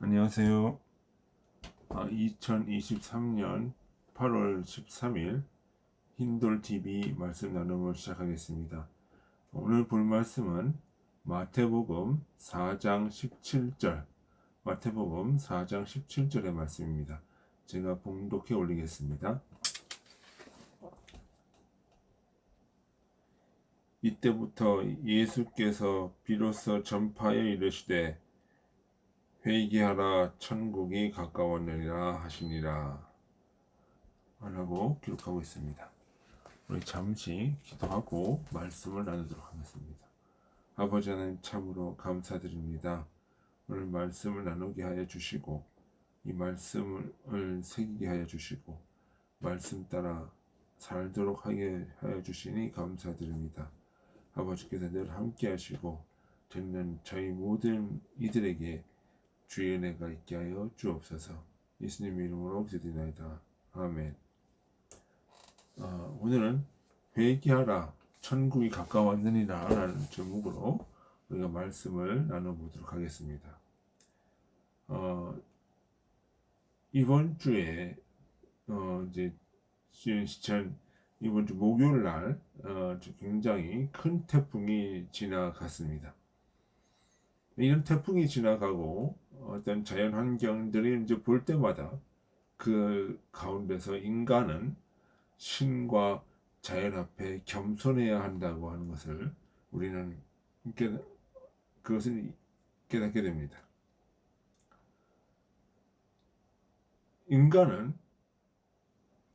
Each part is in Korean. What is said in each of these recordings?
안녕하세요. 2023년 8월 13일 흰돌TV 말씀 나눔을 시작하겠습니다. 오늘 볼 말씀은 마태복음 4장 17절, 마태복음 4장 17절의 말씀입니다. 제가 봉독해 올리겠습니다. 이때부터 예수께서 비로소 전파하여 이르시되 회개하라 천국이 가까웠느니라 하시니라 라고 기록하고 있습니다. 우리 잠시 기도하고 말씀을 나누도록 하겠습니다. 아버지 하나님 참으로 감사드립니다. 오늘 말씀을 나누게 하여 주시고 이 말씀을 새기게 하여 주시고 말씀 따라 살도록 하게 하여 주시니 감사드립니다. 아버지께서 늘 함께 하시고 듣는 저희 모든 이들에게 주의 은혜가 있게 하여 주옵소서. 예수님 이름으로 기도드리나이다. 아멘. 오늘은 회개하라 천국이 가까웠느니라 라는 제목으로 우리가 말씀을 나눠보도록 하겠습니다. 이번 주에 이번 주 목요일 날 굉장히 큰 태풍이 지나갔습니다. 이런 태풍이 지나가고 어떤 자연 환경들이 이제 볼 때마다 그 가운데서 인간은 신과 자연 앞에 겸손해야 한다고 하는 것을 우리는 그것을 깨닫게 됩니다. 인간은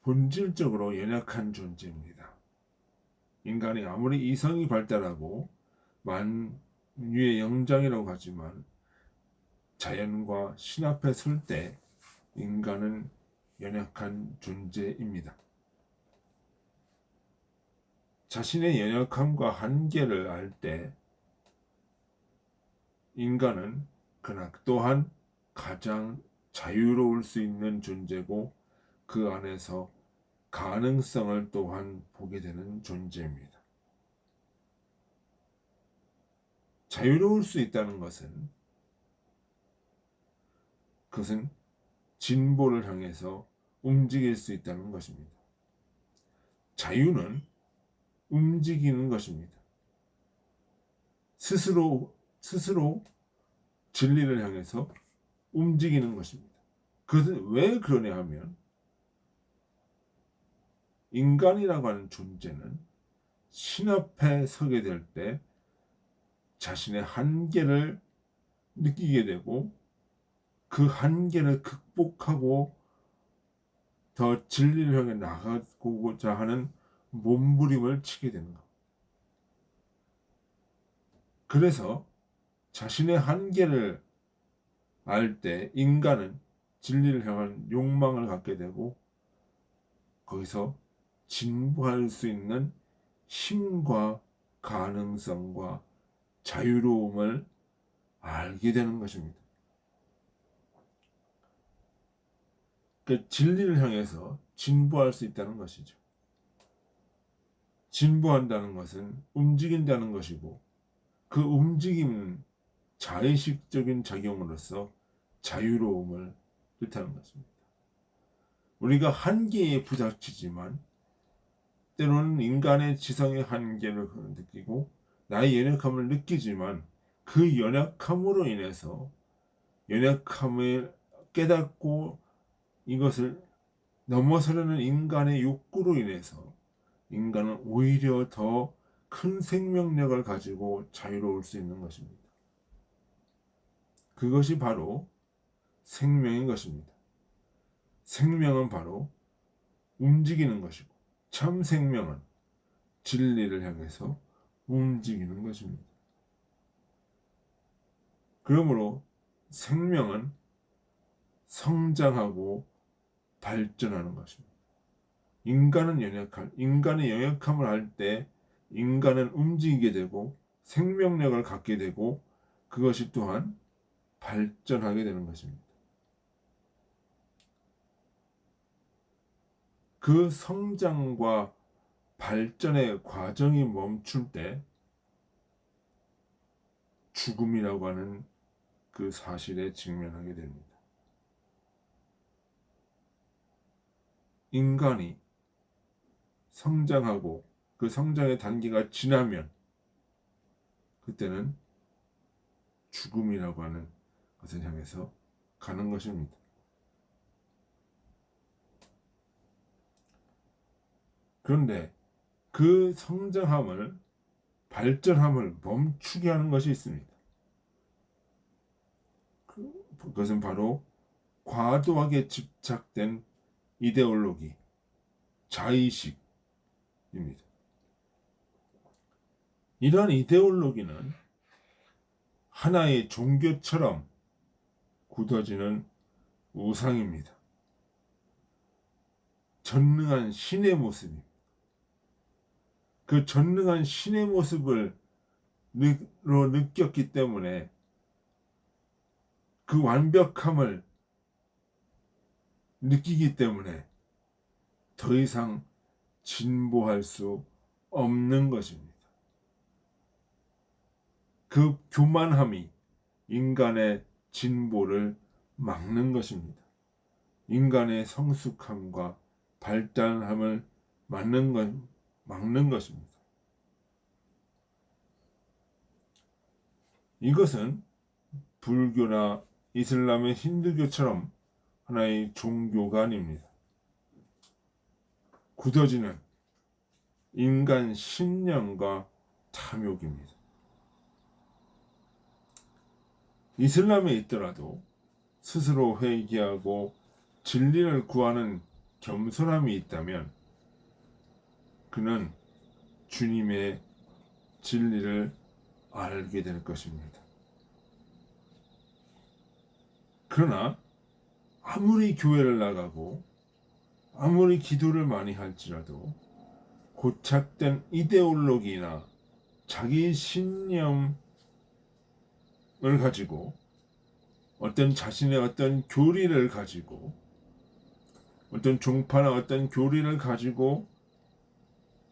본질적으로 연약한 존재입니다. 인간이 아무리 이성이 발달하고 만유의 영장이라고 하지만 자연과 신 앞에 설 때 인간은 연약한 존재입니다. 자신의 연약함과 한계를 알 때 인간은 그나 또한 가장 자유로울 수 있는 존재고 그 안에서 가능성을 또한 보게 되는 존재입니다. 자유로울 수 있다는 그것은 진보를 향해서 움직일 수 있다는 것입니다. 자유는 움직이는 것입니다. 스스로 진리를 향해서 움직이는 것입니다. 그것은 왜 그러냐 하면 인간이라고 하는 존재는 신 앞에 서게 될 때 자신의 한계를 느끼게 되고 그 한계를 극복하고 더 진리를 향해 나가고자 하는 몸부림을 치게 되는 것. 그래서 자신의 한계를 알 때 인간은 진리를 향한 욕망을 갖게 되고 거기서 진보할 수 있는 힘과 가능성과 자유로움을 알게 되는 것입니다. 그 진리를 향해서 진보할 수 있다는 것이죠. 진보한다는 것은 움직인다는 것이고 그 움직임은 자의식적인 작용으로서 자유로움을 뜻하는 것입니다. 우리가 한계에 부닥치지만 때로는 인간의 지성의 한계를 느끼고 나의 연약함을 느끼지만 그 연약함으로 인해서 연약함을 깨닫고 이것을 넘어서려는 인간의 욕구로 인해서 인간은 오히려 더 큰 생명력을 가지고 자유로울 수 있는 것입니다. 그것이 바로 생명인 것입니다. 생명은 바로 움직이는 것이고 참 생명은 진리를 향해서 움직이는 것입니다. 그러므로 생명은 성장하고 발전하는 것입니다. 인간의 연약함을 할 때 인간은 움직이게 되고 생명력을 갖게 되고 그것이 또한 발전하게 되는 것입니다. 그 성장과 발전의 과정이 멈출 때 죽음이라고 하는 그 사실에 직면하게 됩니다. 인간이 성장하고 그 성장의 단계가 지나면 그때는 죽음이라고 하는 것을 향해서 가는 것입니다. 그런데 그 성장함을, 발전함을 멈추게 하는 것이 있습니다. 그것은 바로 과도하게 집착된 이데올로기, 자의식입니다. 이러한 이데올로기는 하나의 종교처럼 굳어지는 우상입니다. 전능한 신의 모습입니다. 그 전능한 신의 모습을 느꼈기 때문에 그 완벽함을 느끼기 때문에 더 이상 진보할 수 없는 것입니다. 그 교만함이 인간의 진보를 막는 것입니다. 인간의 성숙함과 발달함을 막는 것입니다. 이것은 불교나 이슬람의 힌두교처럼 하나의 종교가 아닙니다. 굳어지는 인간 신념과 탐욕입니다. 이슬람에 있더라도 스스로 회개하고 진리를 구하는 겸손함이 있다면 그는 주님의 진리를 알게 될 것입니다. 그러나 아무리 교회를 나가고 아무리 기도를 많이 할지라도 고착된 이데올로기나 자기 신념을 가지고 어떤 자신의 어떤 교리를 가지고 어떤 종파나 어떤 교리를 가지고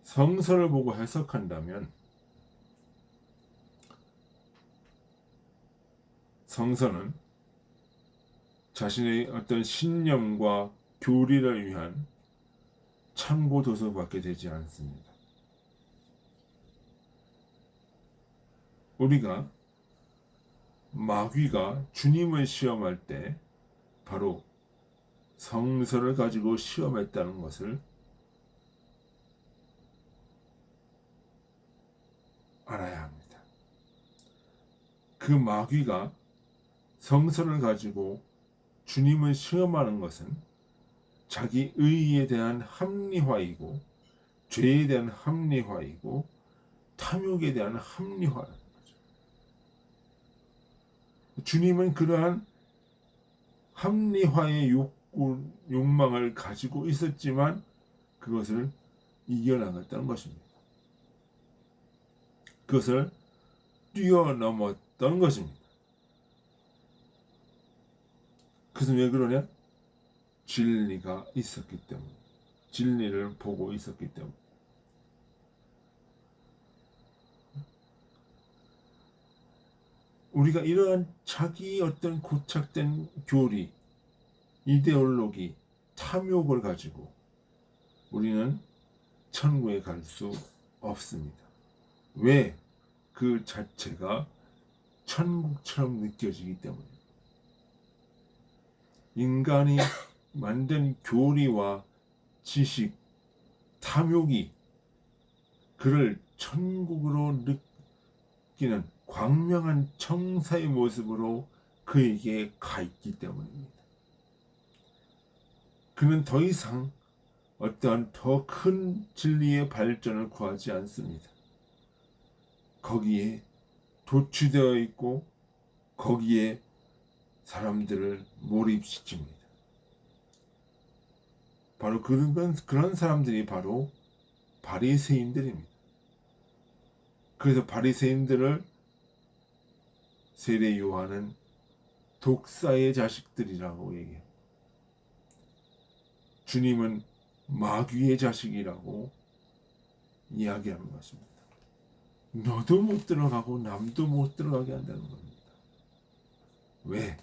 성서를 보고 해석한다면 성서는 자신의 어떤 신념과 교리를 위한 참고 도서밖에 되지 않습니다. 우리가 마귀가 주님을 시험할 때 바로 성서를 가지고 시험했다는 것을 알아야 합니다. 그 마귀가 성서를 가지고 주님을 시험하는 것은 자기 의에 대한 합리화이고 죄에 대한 합리화이고 탐욕에 대한 합리화라는 거죠. 주님은 그러한 합리화의 욕망을 가지고 있었지만 그것을 이겨나갔다는 것입니다. 그것을 뛰어넘었던 것입니다. 그것은 왜 그러냐? 진리가 있었기 때문에, 진리를 보고 있었기 때문에. 우리가 이러한 자기 어떤 고착된 교리, 이데올로기, 탐욕을 가지고 우리는 천국에 갈 수 없습니다. 왜? 그 자체가 천국처럼 느껴지기 때문에. 인간이 만든 교리와 지식, 탐욕이 그를 천국으로 느끼는 광명한 청사의 모습으로 그에게 가 있기 때문입니다. 그는 더 이상 어떠한 더 큰 진리의 발전을 구하지 않습니다. 거기에 도취되어 있고 거기에 사람들을 몰입시킵니다. 바로 그런 사람들이 바로 바리새인들입니다. 그래서 바리새인들을 세례 요한은 독사의 자식들이라고 얘기해요. 주님은 마귀의 자식이라고 이야기하는 것입니다. 너도 못 들어가고 남도 못 들어가게 한다는 겁니다. 왜?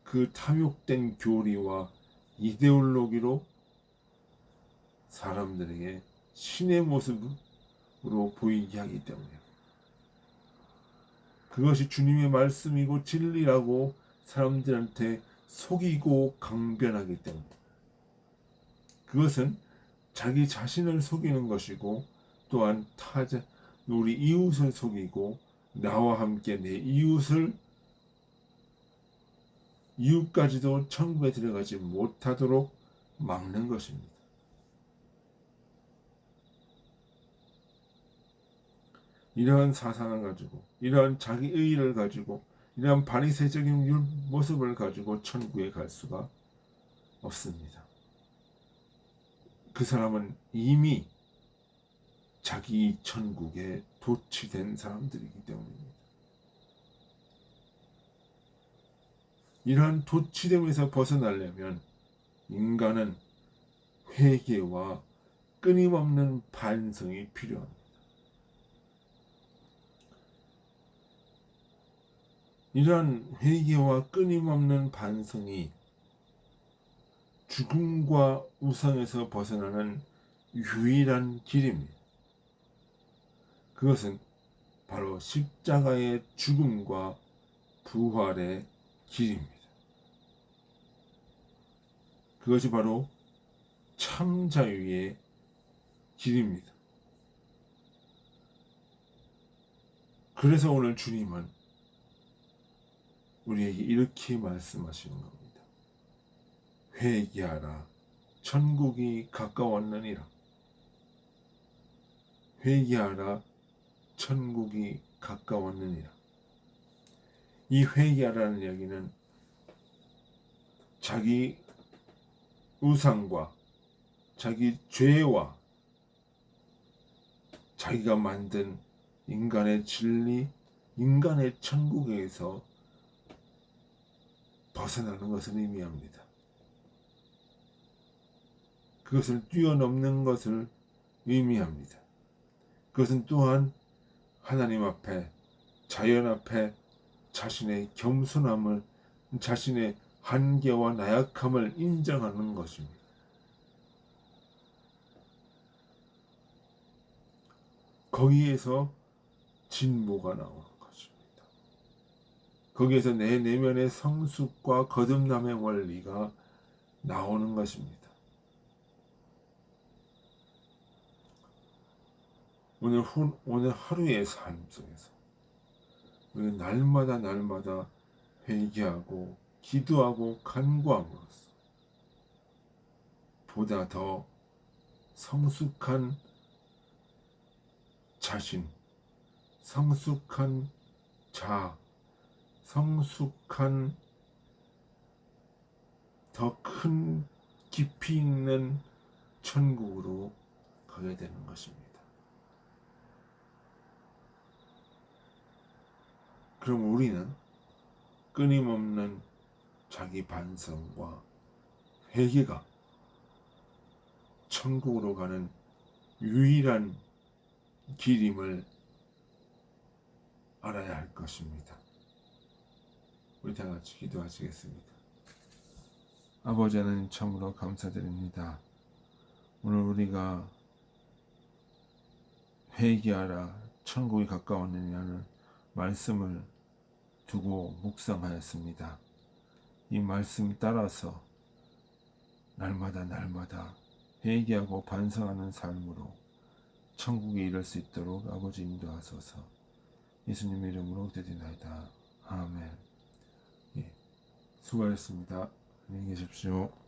그 탐욕된 교리와 이데올로기로 사람들에게 신의 모습으로 보이게 하기 때문이에요. 그것이 주님의 말씀이고 진리라고 사람들한테 속이고 강변하기 때문에, 그것은 자기 자신을 속이는 것이고 또한 우리 이웃을 속이고 나와 함께 내 이웃까지도 천국에 들어가지 못하도록 막는 것입니다. 이러한 사상을 가지고, 이러한 자기 의의를 가지고, 이러한 바리새적인 모습을 가지고 천국에 갈 수가 없습니다. 그 사람은 이미 자기 천국에 도취된 사람들이기 때문입니다. 이러한 도취됨에서 벗어나려면 인간은 회개와 끊임없는 반성이 필요합니다. 이러한 회개와 끊임없는 반성이 죽음과 우상에서 벗어나는 유일한 길입니다. 그것은 바로 십자가의 죽음과 부활의 길입니다. 그것이 바로 참 자유의 길입니다. 그래서 오늘 주님은 우리에게 이렇게 말씀하시는 겁니다. 회개하라, 천국이 가까웠느니라. 회개하라, 천국이 가까웠느니라. 이 회개하라는 이야기는 자기 우상과 자기 죄와 자기가 만든 인간의 진리, 인간의 천국에서 벗어나는 것을 의미합니다. 그것을 뛰어넘는 것을 의미합니다. 그것은 또한 하나님 앞에, 자연 앞에 자신의 겸손함을, 자신의 한계와 나약함을 인정하는 것입니다. 거기에서 진보가 나오는 것입니다. 거기에서 내 내면의 성숙과 거듭남의 원리가 나오는 것입니다. 오늘 하루의 삶 속에서 우리는 날마다 회개하고 기도하고 간구함으로써 보다 더 성숙한 자신, 성숙한 자, 성숙한 더 큰 깊이 있는 천국으로 가게 되는 것입니다. 그럼 우리는 끊임없는 자기 반성과 회개가 천국으로 가는 유일한 길임을 알아야 할 것입니다. 우리 다 같이 기도하시겠습니다. 아버지 하나님, 참으로 감사드립니다. 오늘 우리가 회개하라, 천국이 가까웠느냐는 말씀을 두고 묵상하였습니다. 이 말씀 따라서 날마다 회개하고 반성하는 삶으로 천국에 이를 수 있도록 아버지 인도하소서. 예수님의 이름으로 기도드리나이다. 아멘. 수고하셨습니다. 안녕히 계십시오.